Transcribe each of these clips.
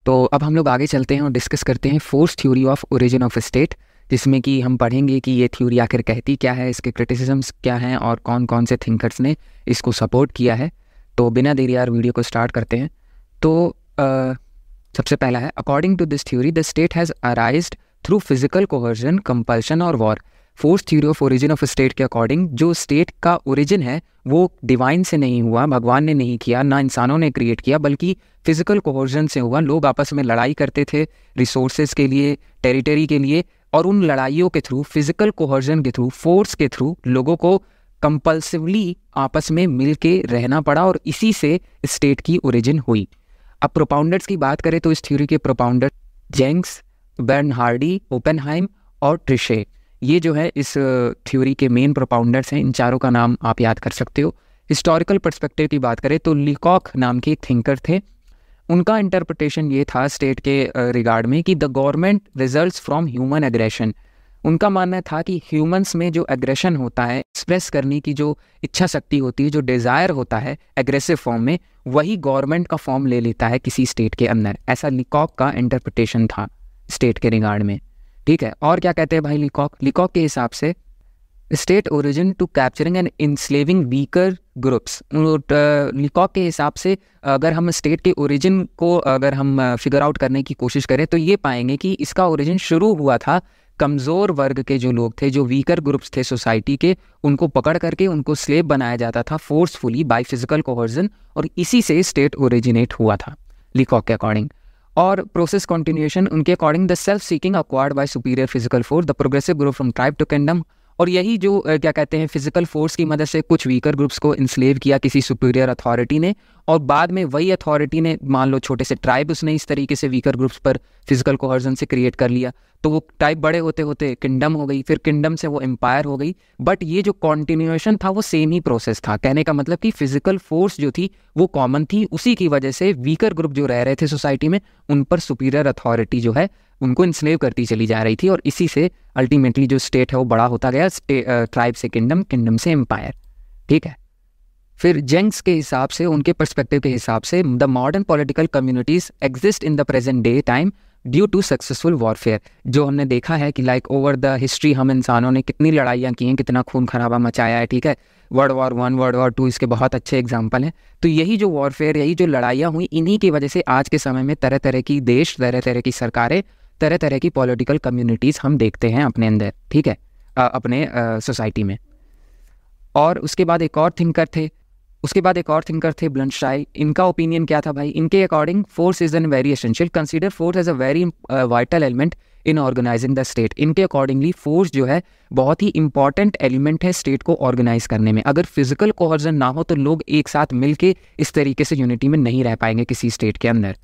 तो अब हम लोग आगे चलते हैं और डिस्कस करते हैं force theory of origin of state, जिसमें कि हम पढ़ेंगे कि ये थ्योरी आखिर कहती क्या है, इसके क्रिटिसिज्म्स क्या हैं और कौन कौन से थिंकर्स ने इसको सपोर्ट किया है। तो बिना देरी यार वीडियो को स्टार्ट करते हैं। तो सबसे पहला है, according to this theory the state has arised through physical coercion, compulsion और war. Force theory of origin of state के अकॉर्डिंग जो स्टेट का ओरिजिन है वो डिवाइन से नहीं हुआ, भगवान ने नहीं किया, ना इंसानों ने क्रिएट किया, बल्कि फिजिकल कोहर्जन से हुआ। लोग आपस में लड़ाई करते थे रिसोर्सेज के लिए, टेरिटरी के लिए, और उन लड़ाइयों के थ्रू, फिजिकल कोहर्जन के थ्रू, फोर्स के थ्रू लोगों को कंपल्सिवली आपस में मिल के रहना पड़ा और इसी से स्टेट की ओरिजिन हुई। अब प्रोपाउंडर्स की बात करें तो इस थ्योरी के प्रोपाउंडर जेंग्स, बर्नहार्डी, ओपेनहाइम और ट्रिशे, ये जो है इस थ्योरी के मेन प्रोपाउंडर्स हैं। इन चारों का नाम आप याद कर सकते हो। हिस्टोरिकल पर्सपेक्टिव की बात करें तो लीकॉक नाम के एक थिंकर थे। उनका इंटरप्रिटेशन ये था स्टेट के रिगार्ड में कि the government results from human aggression. उनका मानना था कि ह्यूमंस में जो एग्रेशन होता है, एक्सप्रेस करने की जो इच्छा शक्ति होती है, जो डिज़ायर होता है एग्रेसिव फॉर्म में, वही गवर्नमेंट का फॉर्म ले लेता है किसी स्टेट के अंदर। ऐसा लीकॉक का इंटरप्रिटेशन था स्टेट के रिगार्ड में। ठीक है, और क्या कहते हैं भाई लीकॉक? लीकॉक के हिसाब से state origin to capturing and enslaving weaker groups. Leacock के हिसाब से अगर हम स्टेट के ओरिजिन को अगर हम फिगर आउट करने की कोशिश करें तो ये पाएंगे कि इसका ओरिजिन शुरू हुआ था कमज़ोर वर्ग के जो लोग थे, जो वीकर ग्रुप्स थे सोसाइटी के, उनको पकड़ करके उनको स्लेव बनाया जाता था फोर्सफुली बाय फिजिकल कोहर्जन, और इसी से स्टेट ओरिजिनेट हुआ था लीकॉक के अकॉर्डिंग। और प्रोसेस कंटिन्यूएशन उनके according, the self seeking acquired by superior physical force, the progressive grow from tribe to kingdom. और यही जो क्या कहते हैं फिजिकल फोर्स की मदद से कुछ वीकर ग्रुप्स को इंस्लेव किया किसी सुपीरियर अथॉरिटी ने, और बाद में वही अथॉरिटी ने, मान लो छोटे से ट्राइब, उसने इस तरीके से वीकर ग्रुप्स पर फिजिकल कोहर्जन से क्रिएट कर लिया, तो वो ट्राइब बड़े होते होते किंगडम हो गई, फिर किंगडम से वो एम्पायर हो गई। बट ये जो कॉन्टिन्यूएशन था वो सेम ही प्रोसेस था। कहने का मतलब कि फिजिकल फोर्स जो थी वो कॉमन थी, उसी की वजह से वीकर ग्रुप जो रह रहे थे सोसाइटी में, उन पर सुपीरियर अथॉरिटी जो है उनको इंस्लेव करती चली जा रही थी, और इसी से अल्टीमेटली जो स्टेट है वो बड़ा होता गया, ट्राइब से किंगडम, किंगडम से एम्पायर। ठीक है, फिर जेंग्स के हिसाब से, उनके पर्सपेक्टिव के हिसाब से, the modern political communities exist in the present day time due to successful warfare. जो हमने देखा है कि लाइक ओवर द हिस्ट्री हम इंसानों ने कितनी लड़ाइयाँ की हैं, कितना खून खराबा मचाया है। ठीक है, वर्ल्ड वॉर 1, वर्ल्ड वॉर 2 इसके बहुत अच्छे एग्जाम्पल हैं। तो यही जो वॉरफेयर, यही जो लड़ाइयाँ हुई, इन्हीं की वजह से आज के समय में तरह तरह की देश, तरह तरह की सरकारें, तरह तरह की पॉलिटिकल कम्युनिटीज़ हम देखते हैं अपने अंदर। ठीक है, अपने सोसाइटी में। और उसके बाद एक और थिंकर थे ब्लंशटाई। इनका ओपिनियन क्या था भाई? इनके according force is an very essential, consider force as a very vital element in organizing the state. इनके अकॉर्डिंगली फोर्स जो है बहुत ही इंपॉर्टेंट एलिमेंट है स्टेट को ऑर्गेनाइज करने में। अगर फिजिकल कोहर्जन ना हो तो लोग एक साथ मिलके इस तरीके से यूनिटी में नहीं रह पाएंगे किसी स्टेट के अंदर।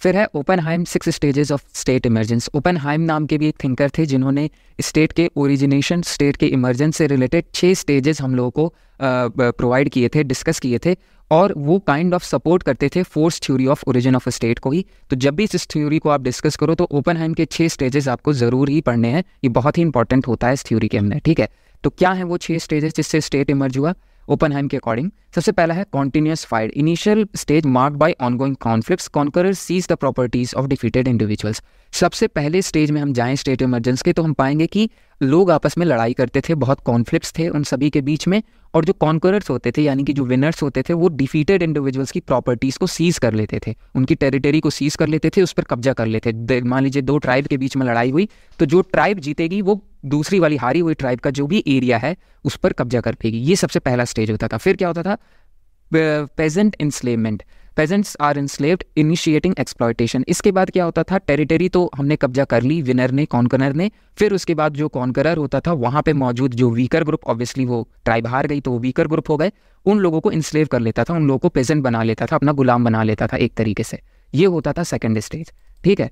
फिर है Oppenheim, 6 stages of state emergence. Oppenheim नाम के भी एक थिंकर थे जिन्होंने स्टेट के ओरिजिनेशन, स्टेट के इमरजेंस से रिलेटेड 6 स्टेजेस हम लोगों को प्रोवाइड किए थे, डिस्कस किए थे, और वो काइंड ऑफ सपोर्ट करते थे force theory of origin of state को ही। तो जब भी इस थ्योरी को आप डिस्कस करो तो ओपेनहाइम के 6 स्टेजेस आपको ज़रूर ही पढ़ने हैं, ये बहुत ही इंपॉर्टेंट होता है इस थ्योरी के अंदर। ठीक है, तो क्या है वो 6 स्टेजेस जिससे स्टेट इमर्ज हुआ ओपेनहाइम के अकॉर्डिंग? सबसे पहला है continuous fight, initial stage marked by ongoing conflicts, conquerors seize the properties of defeated individuals. सबसे पहले स्टेज में हम जाएं स्टेट इमरजेंस के तो हम पाएंगे कि लोग आपस में लड़ाई करते थे, बहुत कॉन्फ्लिक्ट्स थे उन सभी के बीच में, और जो कॉन्करर्स होते थे यानी कि जो विनर्स होते थे वो डिफीटेड इंडिविजुअल्स की प्रॉपर्टीज़ को सीज कर लेते थे, उनकी टेरिटरी को सीज कर लेते थे, उस पर कब्जा कर लेते थे। मान लीजिए 2 ट्राइब के बीच में लड़ाई हुई तो जो ट्राइब जीतेगी वो दूसरी वाली हारी हुई ट्राइब का जो भी एरिया है उस पर कब्जा कर लेगी। ये सबसे पहला स्टेज होता था। फिर क्या होता था? Peasant enslavement, peasants are enslaved initiating exploitation. इसके बाद क्या होता था? टेरिटरी तो हमने कब्जा कर ली, विनर ने, कॉन्करर ने। फिर उसके बाद जो कॉन्करर होता था वहाँ पे मौजूद जो वीकर ग्रुप, ऑब्वियसली वो ट्राइब हार गई तो वो वीकर ग्रुप हो गए, उन लोगों को इंस्लेव कर लेता था, उन लोगों को पेजेंट बना लेता था, अपना गुलाम बना लेता था एक तरीके से। ये होता था सेकेंड स्टेज। ठीक है,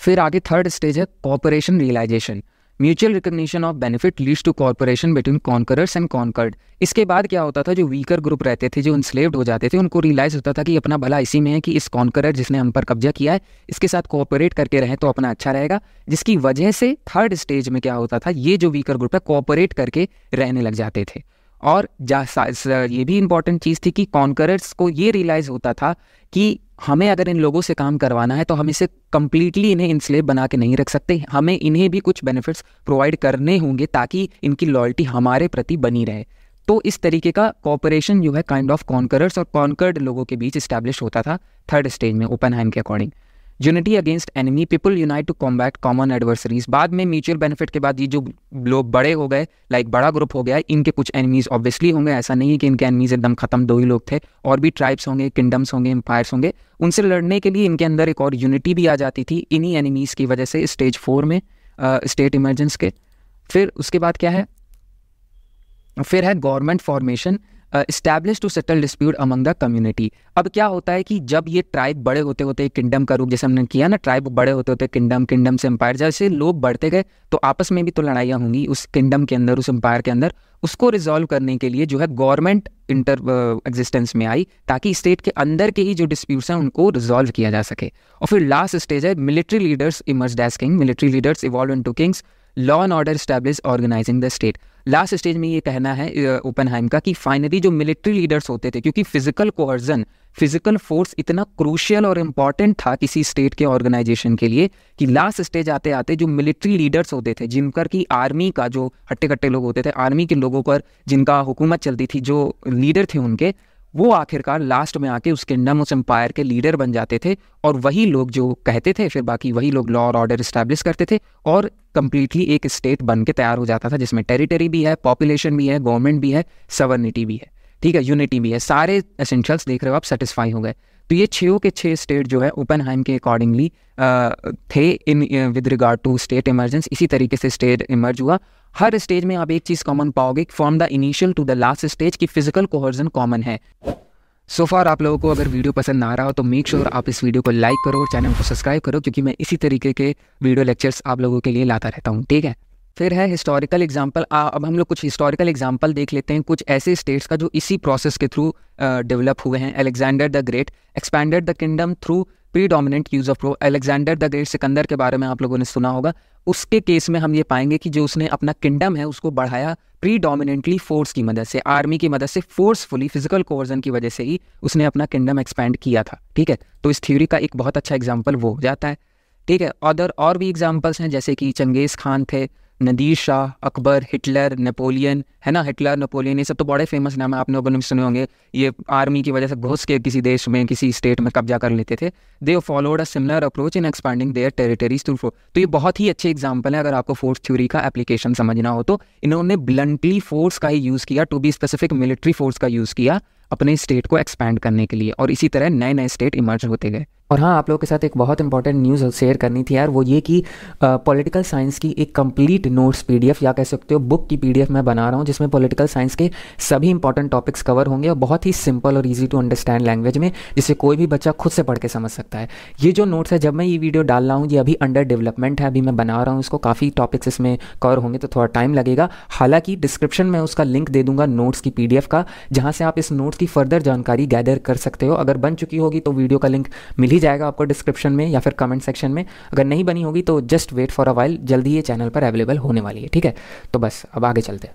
फिर आगे थर्ड स्टेज है corporation realization, mutual recognition of benefit leads to corporation between conquerors and conquered. इसके बाद क्या होता था? जो वीकर ग्रुप रहते थे, जो इंस्लेव्ड हो जाते थे, उनको रियलाइज होता था कि अपना भला इसी में है कि इस कॉन्करर जिसने हम पर कब्जा किया है इसके साथ कोऑपरेट करके रहें तो अपना अच्छा रहेगा, जिसकी वजह से थर्ड स्टेज में क्या होता था? ये जो वीकर ग्रुप है कोऑपरेट करके रहने लग जाते थे। और ये भी इंपॉर्टेंट चीज़ थी कि कॉन्करर्स को ये रियलाइज़ होता था कि हमें अगर इन लोगों से काम करवाना है तो हम इसे कम्प्लीटली इन्हें इंस्लेव बना के नहीं रख सकते, हमें इन्हें भी कुछ बेनिफिट्स प्रोवाइड करने होंगे ताकि इनकी लॉयल्टी हमारे प्रति बनी रहे। तो इस तरीके का कॉपरेशन जो है काइंड ऑफ कॉन्करर्स और कॉन्कर्ड लोगों के बीच इस्टेब्लिश होता था थर्ड स्टेज में ओपनहाइम के according. Unity against enemy, people unite to combat common adversaries. बाद में म्यूचुअल बेनिफिट के बाद ये जो लोग बड़े हो गए, लाइक बड़ा ग्रुप हो गया, इनके कुछ एनिमीज ऑब्वियसली होंगे, ऐसा नहीं है कि इनके एनिमीज एकदम खत्म, 2 ही लोग थे, और भी ट्राइब्स होंगे, किंगडम्स होंगे, एम्पायर्स होंगे। उनसे लड़ने के लिए इनके अंदर एक और यूनिटी भी आ जाती थी इन्हीं एनिमीज की वजह से स्टेज 4 में स्टेट इमरजेंस के। फिर उसके बाद क्या है, फिर है government formation establish to settle dispute among the community. अब क्या होता है कि जब ये ट्राइब बड़े होते होते किंगडम का रूप, जैसे हमने किया ना, ट्राइब बड़े होते होते किंगडम, किंगडम से एम्पायर, जैसे लोग बढ़ते गए तो आपस में भी तो लड़ाइयाँ होंगी उस किंगडम के अंदर, उस एम्पायर के अंदर। उसको रिजॉल्व करने के लिए जो है गवर्नमेंट एग्जिस्टेंस में आई ताकि स्टेट के अंदर के ही जो डिस्प्यूट्स हैं उनको रिजॉल्व किया जा सके। और फिर लास्ट स्टेज है military leaders emerged as king, military leaders evolve into kings, law and order establish organizing the state. Last stage में ये कहना है ओपनहाइम का कि फाइनली जो मिलिट्री लीडर्स होते थे, क्योंकि फिजिकल कोहर्जन, फिजिकल फोर्स इतना क्रूशियल और इम्पॉर्टेंट था किसी स्टेट के ऑर्गेनाइजेशन के लिए कि लास्ट स्टेज आते आते जो मिलिट्री लीडर्स होते थे, जिनकर की आर्मी का जो हट्टे कट्टे लोग होते थे, आर्मी के लोगों पर जिनका हुकूमत चलती थी, जो लीडर थे उनके, वो आखिरकार लास्ट में आके उस किंगडम, उस एम्पायर के लीडर बन जाते थे। और वही लोग जो कहते थे, फिर बाकी वही लोग लॉ और ऑर्डर इस्टेब्लिश करते थे और कंप्लीटली एक स्टेट बन के तैयार हो जाता था, जिसमें टेरिटरी भी है, पॉपुलेशन भी है, गवर्नमेंट भी है, सवर्निटी भी है, ठीक है, यूनिटी भी है, सारे एसेंशियल्स देख रहे हो आप सेटिस्फाई हो गए। तो ये 6 के 6 स्टेट जो है ओपनहाइम के अकॉर्डिंगली थे in with regard to state emergence. इसी तरीके से स्टेट इमर्ज हुआ। हर स्टेज में आप एक चीज़ कॉमन पाओगे, from the initial to the last stage की फिजिकल कोहर्जन कॉमन है। सो फार आप लोगों को अगर वीडियो पसंद आ रहा हो तो मेक श्योर आप इस वीडियो को लाइक करो और चैनल को सब्सक्राइब करो, क्योंकि मैं इसी तरीके के वीडियो लेक्चर्स आप लोगों के लिए लाता रहता हूँ, ठीक है। फिर है हिस्टोरिकल एग्जाम्पल। अब हम लोग कुछ हिस्टोरिकल एग्जाम्पल देख लेते हैं, कुछ ऐसे स्टेट्स का जो इसी प्रोसेस के थ्रू डेवलप हुए हैं। Alexander the great expanded the kingdom through predominant use of Alexander the great, Sikandar के बारे में आप लोगों ने सुना होगा। उसके केस में हम ये पाएंगे कि जो उसने अपना किंगडम है उसको बढ़ाया प्रीडोमिनेंटली फोर्स की मदद से, आर्मी की मदद से, फोर्सफुली फिजिकल कोवर्जन की वजह से ही उसने अपना किंगडम एक्सपैंड किया था, ठीक है। तो इस थ्योरी का एक बहुत अच्छा एग्जाम्पल वो हो जाता है, ठीक है। और भी एग्जाम्पल्स हैं, जैसे कि चंगेज़ खान थे, नदीर शाह, अकबर, हिटलर, नेपोलियन, है ना, हिटलर, नेपोलियन, ये सब तो बड़े फेमस नाम है, आपने लोगों ने सुने होंगे। ये आर्मी की वजह से घुस के किसी देश में, किसी स्टेट में कब्जा कर लेते थे। They followed a similar approach in expanding there territories through force. तो ये बहुत ही अच्छे एग्जाम्पल है अगर आपको फोर्स थ्योरी का एप्लीकेशन समझना हो तो। इन्होंने ब्लंटली फोर्स का ही यूज़ किया, to be specific military force का यूज़ किया अपने स्टेट को एक्सपैंड करने के लिए, और इसी तरह नए नए स्टेट इमर्ज होते गए। और हाँ, आप लोगों के साथ एक बहुत इंपॉर्टेंट न्यूज़ शेयर करनी थी यार, वो ये कि पॉलिटिकल साइंस की एक कंप्लीट नोट्स पीडीएफ, या कह सकते हो बुक की पीडीएफ मैं बना रहा हूँ, जिसमें पॉलिटिकल साइंस के सभी इंपॉर्टेंट टॉपिक्स कवर होंगे और बहुत ही सिंपल और इजी टू अंडरस्टैंड लैंग्वेज में, जिसे कोई भी बच्चा खुद से पढ़ के समझ सकता है। ये जो नोट्स है, जब मैं ये वीडियो डाल रहा हूँ, ये अभी अंडर डेवलपमेंट है, अभी मैं बना रहा हूँ इसको, काफ़ी टॉपिक्स इसमें कवर होंगे तो थोड़ा टाइम लगेगा। हालांकि डिस्क्रिप्शन में उसका लिंक दे दूंगा नोट्स की पीडीएफ का, जहाँ से आप इस नोट्स की फर्दर जानकारी गैदर कर सकते हो। अगर बन चुकी होगी तो वीडियो का लिंक मिल ही जाएगा आपको डिस्क्रिप्शन में या फिर कमेंट सेक्शन में। अगर नहीं बनी होगी तो just wait for a while, जल्दी ये चैनल पर अवेलेबल होने वाली है, ठीक है। तो बस अब आगे चलते हैं।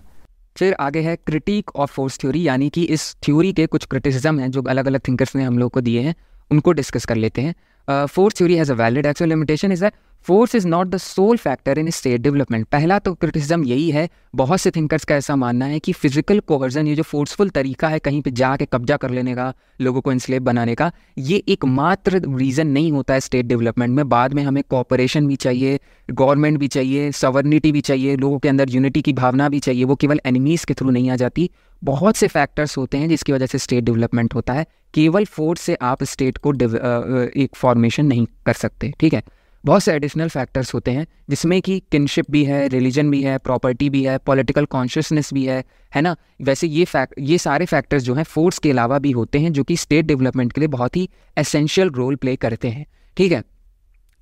फिर आगे है क्रिटिक ऑफ फोर्स थ्योरी, यानी कि इस थ्योरी के कुछ क्रिटिसिज्म हैं जो अलग अलग थिंकर्स ने हम लोग को दिए हैं, उनको डिस्कस कर लेते हैं। Force theory has a valid actual limitation is that force is not the sole factor in state development. पहला तो क्रिटिसिज्म यही है, बहुत से थिंकर्स का ऐसा मानना है कि फिजिकल कोवर्जन, ये जो फोर्सफुल तरीका है कहीं पे जाके कब्जा कर लेने का, लोगों को इंस्लेव बनाने का, ये एकमात्र रीज़न नहीं होता है स्टेट डेवलपमेंट में। बाद में हमें कोऑपरेशन भी चाहिए, गवर्नमेंट भी चाहिए, सवर्निटी भी चाहिए, लोगों के अंदर यूनिटी की भावना भी चाहिए, वो केवल एनिमीज़ के थ्रू नहीं आ जाती। बहुत से फैक्टर्स होते हैं जिसकी वजह से स्टेट डेवलपमेंट होता है, केवल फोर्स से आप स्टेट को एक फॉर्मेशन नहीं कर सकते, ठीक है। बहुत से एडिशनल फैक्टर्स होते हैं जिसमें कि किनशिप भी है, रिलीजन भी है, प्रॉपर्टी भी है, पॉलिटिकल कॉन्शियसनेस भी है ना। वैसे ये सारे फैक्टर्स जो हैं फोर्स के अलावा भी होते हैं, जो कि स्टेट डेवलपमेंट के लिए बहुत ही एसेंशियल रोल प्ले करते हैं, ठीक है।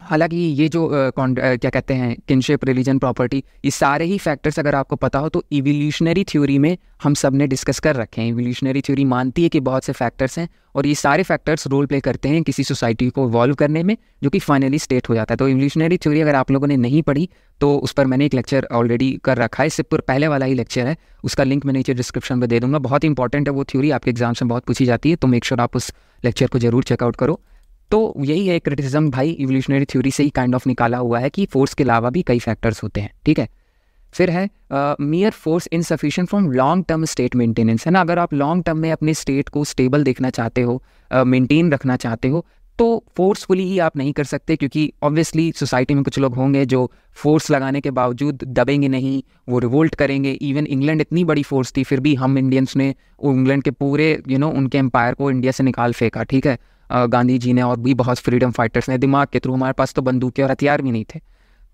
हालांकि ये जो क्या कहते हैं किनशिप, रिलीजन, प्रॉपर्टी, ये सारे ही फैक्टर्स अगर आपको पता हो तो इवोल्यूशनरी थ्योरी में हम सब ने डिस्कस कर रखे हैं। इवोल्यूशनरी थ्योरी मानती है कि बहुत से फैक्टर्स हैं और ये सारे फैक्टर्स रोल प्ले करते हैं किसी सोसाइटी को इवॉल्व करने में, जो कि फाइनली स्टेट हो जाता है। तो इवोल्यूशनरी थ्योरी अगर आप लोगों ने नहीं पढ़ी तो उस पर मैंने एक लेक्चर ऑलरेडी कर रखा है, इससे पहले वाला ही लेक्चर है, उसका लिंक मैं नीचे डिस्क्रिप्शन में दे दूंगा। बहुत इंपॉर्टेंट है वो थ्योरी, आपके एग्जाम में बहुत पूछी जाती है, तो मेक श्योर आप उस लेक्चर को जरूर चेकआउट करो। तो यही है क्रिटिसिज्म भाई, इवोल्यूशनरी थ्योरी से ही काइंड ऑफ निकाला हुआ है कि फोर्स के अलावा भी कई फैक्टर्स होते हैं, ठीक है। फिर है मियर force insufficient from long term state maintenance, है ना। अगर आप लॉन्ग टर्म में अपने स्टेट को स्टेबल देखना चाहते हो, मेंटेन रखना चाहते हो, तो फोर्सफुली ही आप नहीं कर सकते, क्योंकि ऑब्वियसली सोसाइटी में कुछ लोग होंगे जो फोर्स लगाने के बावजूद दबेंगे नहीं, वो रिवोल्ट करेंगे। इवन इंग्लैंड इतनी बड़ी फोर्स थी, फिर भी हम इंडियंस ने इंग्लैंड के पूरे उनके एम्पायर को इंडिया से निकाल फेंका, ठीक है। गांधी जी ने और भी बहुत फ्रीडम फाइटर्स ने दिमाग के थ्रू, हमारे पास तो बंदूकें और हथियार भी नहीं थे।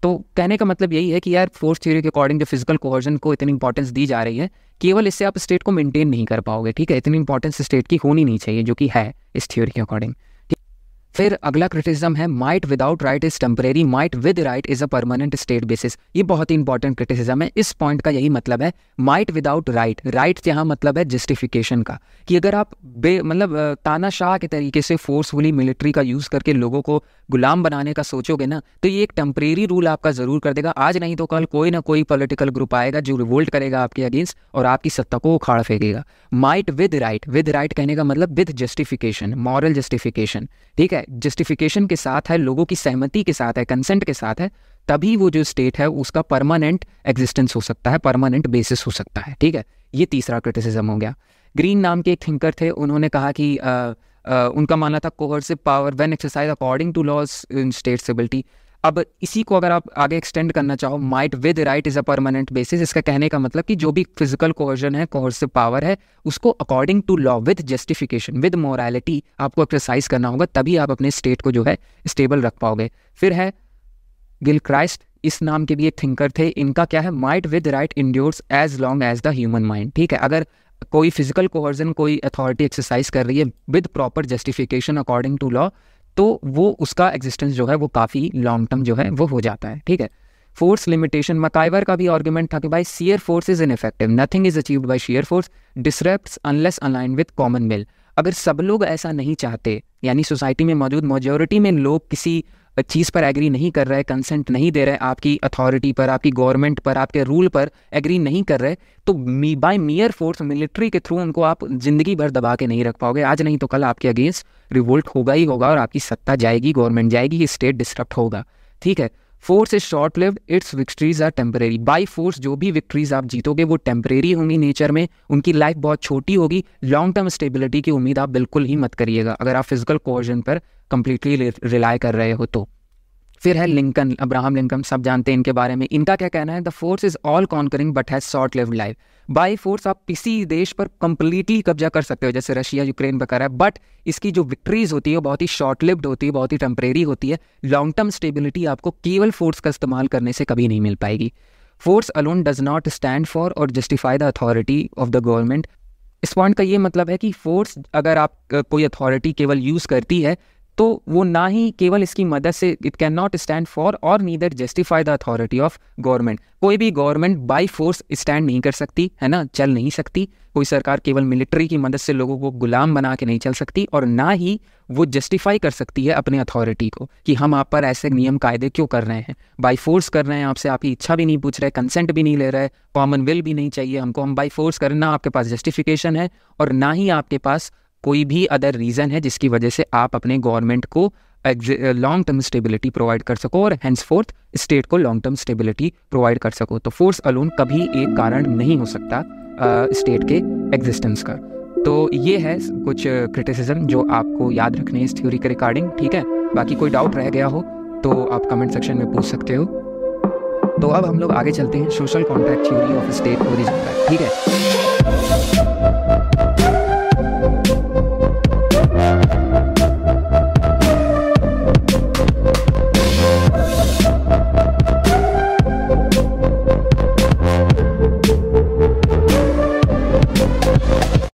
तो कहने का मतलब यही है कि यार फोर्स थ्योरी के अकॉर्डिंग जो फिजिकल कोहर्जन को इतनी इंपॉर्टेंस दी जा रही है, केवल इससे आप स्टेट को मेंटेन नहीं कर पाओगे, ठीक है। इतनी इंपॉर्टेंस स्टेट की होनी नहीं चाहिए, जो कि है इस थ्योरी के अकॉर्डिंग। फिर अगला क्रिटिसिज्म है might without right is temporary, might with right is a permanent state basis. ये बहुत ही इंपॉर्टेंट क्रिटिसिज्म है। इस पॉइंट का यही मतलब है, माइट विदाउट राइट, राइट यहाँ मतलब है जस्टिफिकेशन का, कि अगर आप तानाशाह के तरीके से फोर्सफुली मिलिट्री का यूज करके लोगों को गुलाम बनाने का सोचोगे ना, तो ये एक टेम्परेरी रूल आपका जरूर कर देगा। आज नहीं तो कल कोई ना कोई पॉलिटिकल ग्रुप आएगा जो रिवोल्ट करेगा आपके अगेंस्ट और आपकी सत्ता को उखाड़ फेंकेगा। Might with right, with right कहने का मतलब विद जस्टिफिकेशन, मॉरल जस्टिफिकेशन, ठीक है। जस्टिफिकेशन के साथ है, लोगों की सहमति के साथ है, कंसेंट के साथ है, तभी वो जो स्टेट है उसका परमानेंट एग्जिस्टेंस हो सकता है, परमानेंट बेसिस हो सकता है, ठीक है। ये तीसरा क्रिटिसिज्म हो गया। ग्रीन नाम के एक थिंकर थे, उन्होंने कहा कि उनका मानना था coercive power when exercise according to laws in state stability. अब इसी को अगर आप आगे एक्सटेंड करना चाहो, might with right is a permanent basis, इसका कहने का मतलब कि जो भी फिजिकल कोहर्जन है, कोहर्सिव पावर है, उसको according to law with justification with morality आपको एक्सरसाइज करना होगा, तभी आप अपने स्टेट को जो है स्टेबल रख पाओगे। फिर है गिलक्राइस्ट, इस नाम के भी एक थिंकर थे, इनका क्या है, might with right endures as long as the human mind, ठीक है। अगर कोई फिजिकल कोहर्जन, कोई अथॉरिटी एक्सरसाइज कर रही है with proper justification according to law, तो वो उसका एग्जिस्टेंस जो है वो काफ़ी लॉन्ग टर्म जो है वो हो जाता है, ठीक है। फोर्स लिमिटेशन, मकाइवर का भी आर्गुमेंट था कि भाई sheer force is ineffective, nothing is achieved by sheer force, disrupts unless align with common will. अगर सब लोग ऐसा नहीं चाहते, यानी सोसाइटी में मौजूद मेजॉरिटी में लोग किसी चीज़ पर एग्री नहीं कर रहे, कंसेंट नहीं दे रहे, आपकी अथॉरिटी पर, आपकी गवर्नमेंट पर, आपके रूल पर एग्री नहीं कर रहे, तो बाय मियर फोर्स, मिलिट्री के थ्रू उनको आप जिंदगी भर दबा के नहीं रख पाओगे। आज नहीं तो कल आपके अगेंस्ट रिवोल्ट होगा ही होगा और आपकी सत्ता जाएगी, गवर्नमेंट जाएगी, स्टेट डिस्टर्ब होगा, ठीक है। Force is short lived, its victories are temporary. By force जो भी विक्ट्रीज आप जीतोगे वो टेम्परेरी होंगी नेचर में, उनकी लाइफ बहुत छोटी होगी। लॉन्ग टर्म स्टेबिलिटी की उम्मीद आप बिल्कुल ही मत करिएगा अगर आप फिजिकल कोर्जन पर कंप्लीटली रिलाई कर रहे हो तो। फिर है लिंकन, अब्राहम लिंकन, सब जानते हैं इनके बारे में। इनका क्या कहना है, the force is all conquering but has short lived life. By force आप किसी देश पर कंप्लीटली कब्जा कर सकते हो, जैसे रशिया यूक्रेन पर कर रहा है, बट इसकी जो विक्ट्रीज होती है बहुत ही शॉर्ट लिव्ड होती है, बहुत ही टेम्परेरी होती है। लॉन्ग टर्म स्टेबिलिटी आपको केवल फोर्स का इस्तेमाल करने से कभी नहीं मिल पाएगी। Force alone does not stand for और justify the authority of the government. इस पॉइंट का ये मतलब है कि फोर्स अगर आप कोई अथॉरिटी केवल यूज करती है तो वो ना ही केवल इसकी मदद से, it can not stand for और neither justify the authority of government. कोई भी गवर्नमेंट बाय फोर्स स्टैंड नहीं कर सकती, है ना, चल नहीं सकती। कोई सरकार केवल मिलिट्री की मदद से लोगों को गुलाम बना के नहीं चल सकती, और ना ही वो जस्टिफाई कर सकती है अपने अथॉरिटी को कि हम आप पर ऐसे नियम कायदे क्यों कर रहे हैं, बाय फोर्स कर रहे हैं, आपसे आपकी इच्छा भी नहीं पूछ रहे, कंसेंट भी नहीं ले रहे, कॉमन विल भी नहीं चाहिए हमको, हम बाय फोर्स करें। ना आपके पास जस्टिफिकेशन है और ना ही आपके पास कोई भी अदर रीज़न है जिसकी वजह से आप अपने गवर्नमेंट को लॉन्ग टर्म स्टेबिलिटी प्रोवाइड कर सको और हैंसफोर्थ स्टेट को लॉन्ग टर्म स्टेबिलिटी प्रोवाइड कर सको। तो फोर्स अलोन कभी एक कारण नहीं हो सकता स्टेट के एग्जिस्टेंस का। तो ये है कुछ क्रिटिसिज्म जो आपको याद रखने इस थ्योरी के रिगार्डिंग, ठीक है। बाकी कोई डाउट रह गया हो तो आप कमेंट सेक्शन में पूछ सकते हो। तो अब हम लोग आगे चलते हैं, social contract theory of state origin, ठीक है।